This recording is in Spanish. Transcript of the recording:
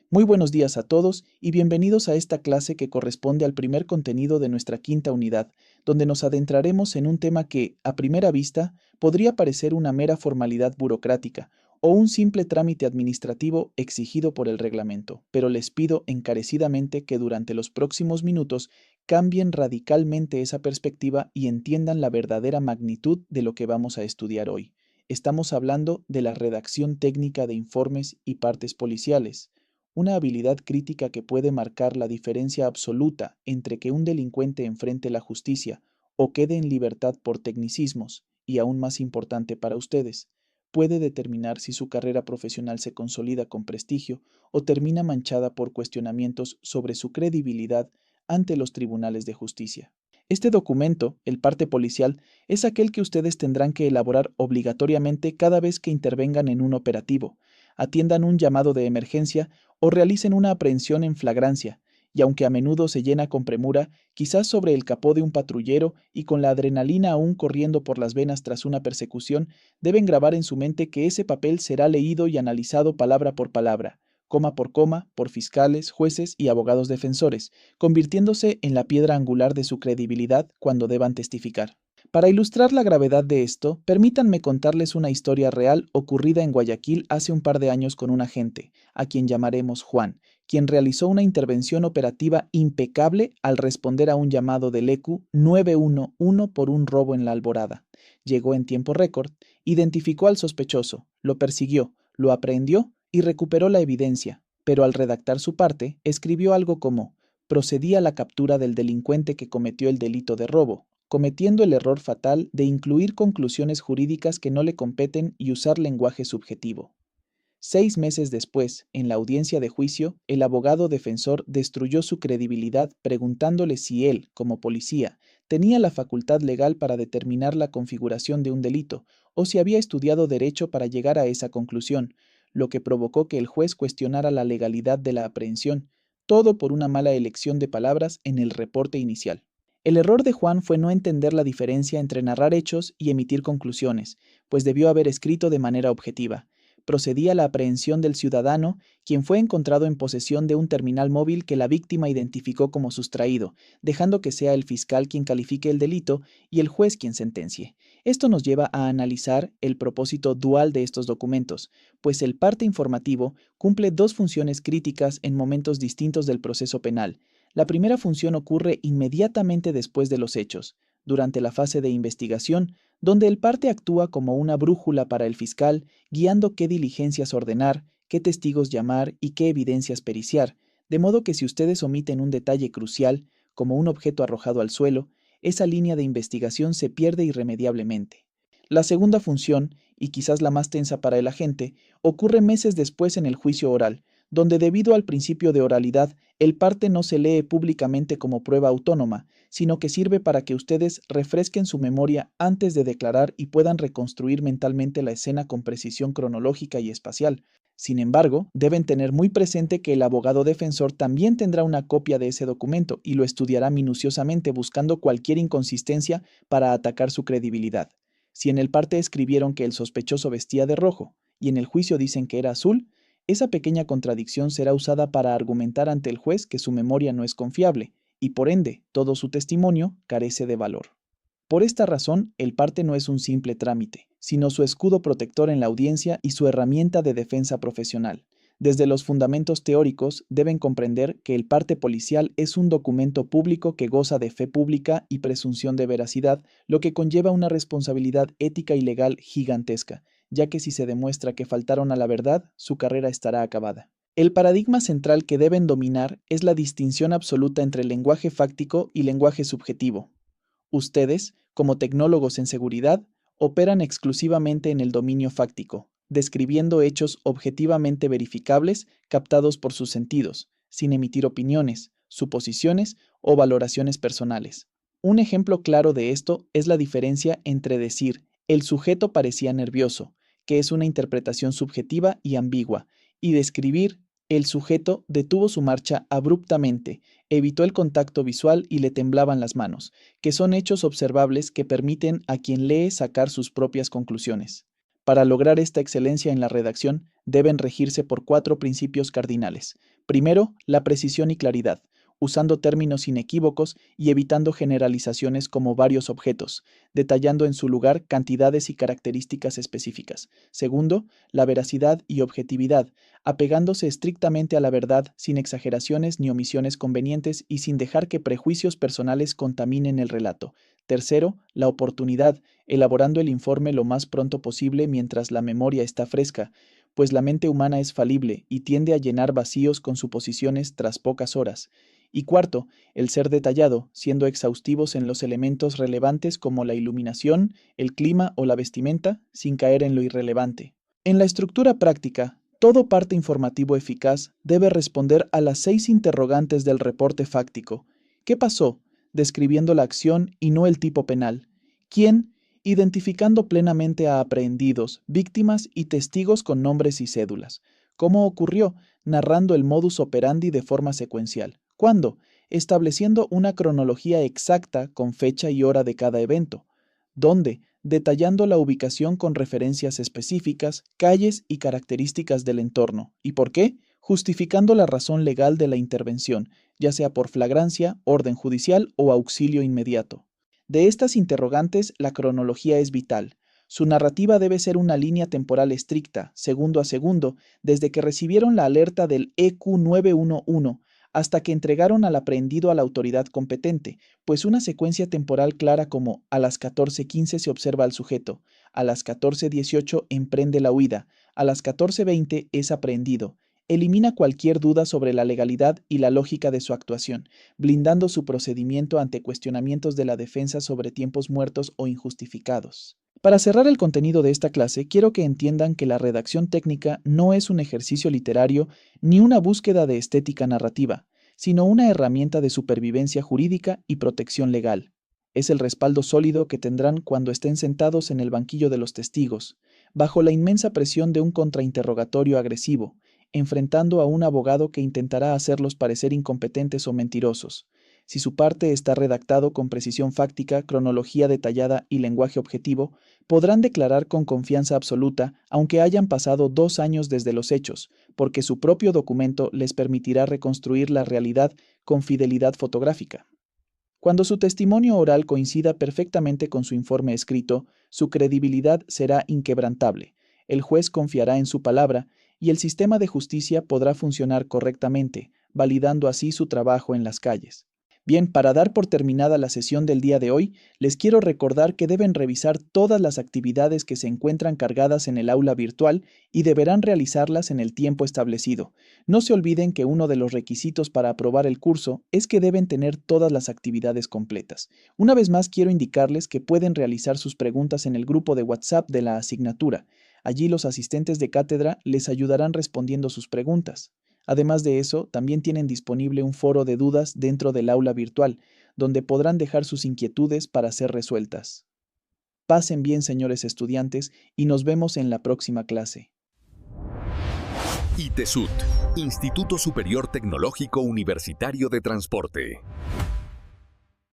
Muy buenos días a todos y bienvenidos a esta clase que corresponde al primer contenido de nuestra quinta unidad, donde nos adentraremos en un tema que, a primera vista, podría parecer una mera formalidad burocrática o un simple trámite administrativo exigido por el reglamento, pero les pido encarecidamente que durante los próximos minutos cambien radicalmente esa perspectiva y entiendan la verdadera magnitud de lo que vamos a estudiar hoy. Estamos hablando de la redacción técnica de informes y partes policiales, una habilidad crítica que puede marcar la diferencia absoluta entre que un delincuente enfrente la justicia o quede en libertad por tecnicismos, y aún más importante para ustedes, puede determinar si su carrera profesional se consolida con prestigio o termina manchada por cuestionamientos sobre su credibilidad ante los tribunales de justicia. Este documento, el parte policial, es aquel que ustedes tendrán que elaborar obligatoriamente cada vez que intervengan en un operativo, atiendan un llamado de emergencia o realicen una aprehensión en flagrancia, y aunque a menudo se llena con premura, quizás sobre el capó de un patrullero y con la adrenalina aún corriendo por las venas tras una persecución, deben grabar en su mente que ese papel será leído y analizado palabra por palabra, coma por fiscales, jueces y abogados defensores, convirtiéndose en la piedra angular de su credibilidad cuando deban testificar. Para ilustrar la gravedad de esto, permítanme contarles una historia real ocurrida en Guayaquil hace un par de años con un agente, a quien llamaremos Juan, quien realizó una intervención operativa impecable al responder a un llamado del ECU 911 por un robo en la Alborada. Llegó en tiempo récord, identificó al sospechoso, lo persiguió, lo aprehendió y recuperó la evidencia, pero al redactar su parte, escribió algo como: procedí a la captura del delincuente que cometió el delito de robo, cometiendo el error fatal de incluir conclusiones jurídicas que no le competen y usar lenguaje subjetivo. 6 meses después, en la audiencia de juicio, el abogado defensor destruyó su credibilidad preguntándole si él, como policía, tenía la facultad legal para determinar la configuración de un delito o si había estudiado derecho para llegar a esa conclusión, lo que provocó que el juez cuestionara la legalidad de la aprehensión, todo por una mala elección de palabras en el reporte inicial. El error de Juan fue no entender la diferencia entre narrar hechos y emitir conclusiones, pues debió haber escrito de manera objetiva. Procedía a la aprehensión del ciudadano, quien fue encontrado en posesión de un terminal móvil que la víctima identificó como sustraído, dejando que sea el fiscal quien califique el delito y el juez quien sentencie. Esto nos lleva a analizar el propósito dual de estos documentos, pues el parte informativo cumple dos funciones críticas en momentos distintos del proceso penal. La primera función ocurre inmediatamente después de los hechos, durante la fase de investigación, donde el parte actúa como una brújula para el fiscal, guiando qué diligencias ordenar, qué testigos llamar y qué evidencias periciar, de modo que si ustedes omiten un detalle crucial, como un objeto arrojado al suelo, esa línea de investigación se pierde irremediablemente. La segunda función, y quizás la más tensa para el agente, ocurre meses después en el juicio oral, donde debido al principio de oralidad, el parte no se lee públicamente como prueba autónoma, sino que sirve para que ustedes refresquen su memoria antes de declarar y puedan reconstruir mentalmente la escena con precisión cronológica y espacial. Sin embargo, deben tener muy presente que el abogado defensor también tendrá una copia de ese documento y lo estudiará minuciosamente buscando cualquier inconsistencia para atacar su credibilidad. Si en el parte escribieron que el sospechoso vestía de rojo y en el juicio dicen que era azul, esa pequeña contradicción será usada para argumentar ante el juez que su memoria no es confiable y por ende todo su testimonio carece de valor. Por esta razón, el parte no es un simple trámite, sino su escudo protector en la audiencia y su herramienta de defensa profesional. Desde los fundamentos teóricos deben comprender que el parte policial es un documento público que goza de fe pública y presunción de veracidad, lo que conlleva una responsabilidad ética y legal gigantesca, ya que si se demuestra que faltaron a la verdad, su carrera estará acabada. El paradigma central que deben dominar es la distinción absoluta entre lenguaje fáctico y lenguaje subjetivo. Ustedes, como tecnólogos en seguridad, operan exclusivamente en el dominio fáctico, describiendo hechos objetivamente verificables captados por sus sentidos, sin emitir opiniones, suposiciones o valoraciones personales. Un ejemplo claro de esto es la diferencia entre decir el sujeto parecía nervioso, que es una interpretación subjetiva y ambigua, y describir el sujeto detuvo su marcha abruptamente, evitó el contacto visual y le temblaban las manos, que son hechos observables que permiten a quien lee sacar sus propias conclusiones. Para lograr esta excelencia en la redacción, deben regirse por 4 principios cardinales. Primero, la precisión y claridad, usando términos inequívocos y evitando generalizaciones como varios objetos, detallando en su lugar cantidades y características específicas. Segundo, la veracidad y objetividad, apegándose estrictamente a la verdad sin exageraciones ni omisiones convenientes y sin dejar que prejuicios personales contaminen el relato. Tercero, la oportunidad, elaborando el informe lo más pronto posible mientras la memoria está fresca, pues la mente humana es falible y tiende a llenar vacíos con suposiciones tras pocas horas. Y cuarto, el ser detallado, siendo exhaustivos en los elementos relevantes como la iluminación, el clima o la vestimenta, sin caer en lo irrelevante. En la estructura práctica, todo parte informativo eficaz debe responder a las 6 interrogantes del reporte fáctico. ¿Qué pasó? Describiendo la acción y no el tipo penal. ¿Quién? Identificando plenamente a aprehendidos, víctimas y testigos con nombres y cédulas. ¿Cómo ocurrió? Narrando el modus operandi de forma secuencial. ¿Cuándo? Estableciendo una cronología exacta con fecha y hora de cada evento. ¿Dónde? Detallando la ubicación con referencias específicas, calles y características del entorno. ¿Y por qué? Justificando la razón legal de la intervención, ya sea por flagrancia, orden judicial o auxilio inmediato. De estas interrogantes, la cronología es vital. Su narrativa debe ser una línea temporal estricta, segundo a segundo, desde que recibieron la alerta del EQ 911 hasta que entregaron al aprehendido a la autoridad competente, pues una secuencia temporal clara como a las 14:15 se observa al sujeto, a las 14:18 emprende la huida, a las 14:20 es aprehendido, elimina cualquier duda sobre la legalidad y la lógica de su actuación, blindando su procedimiento ante cuestionamientos de la defensa sobre tiempos muertos o injustificados. Para cerrar el contenido de esta clase, quiero que entiendan que la redacción técnica no es un ejercicio literario ni una búsqueda de estética narrativa, sino una herramienta de supervivencia jurídica y protección legal. Es el respaldo sólido que tendrán cuando estén sentados en el banquillo de los testigos, bajo la inmensa presión de un contrainterrogatorio agresivo, enfrentando a un abogado que intentará hacerlos parecer incompetentes o mentirosos. Si su parte está redactado con precisión fáctica, cronología detallada y lenguaje objetivo, podrán declarar con confianza absoluta, aunque hayan pasado 2 años desde los hechos, porque su propio documento les permitirá reconstruir la realidad con fidelidad fotográfica. Cuando su testimonio oral coincida perfectamente con su informe escrito, su credibilidad será inquebrantable. El juez confiará en su palabra y el sistema de justicia podrá funcionar correctamente, validando así su trabajo en las calles. Bien, para dar por terminada la sesión del día de hoy, les quiero recordar que deben revisar todas las actividades que se encuentran cargadas en el aula virtual y deberán realizarlas en el tiempo establecido. No se olviden que uno de los requisitos para aprobar el curso es que deben tener todas las actividades completas. Una vez más, quiero indicarles que pueden realizar sus preguntas en el grupo de WhatsApp de la asignatura. Allí los asistentes de cátedra les ayudarán respondiendo sus preguntas. Además de eso, también tienen disponible un foro de dudas dentro del aula virtual, donde podrán dejar sus inquietudes para ser resueltas. Pasen bien, señores estudiantes, y nos vemos en la próxima clase. ITESUT, Instituto Superior Tecnológico Universitario de Transporte.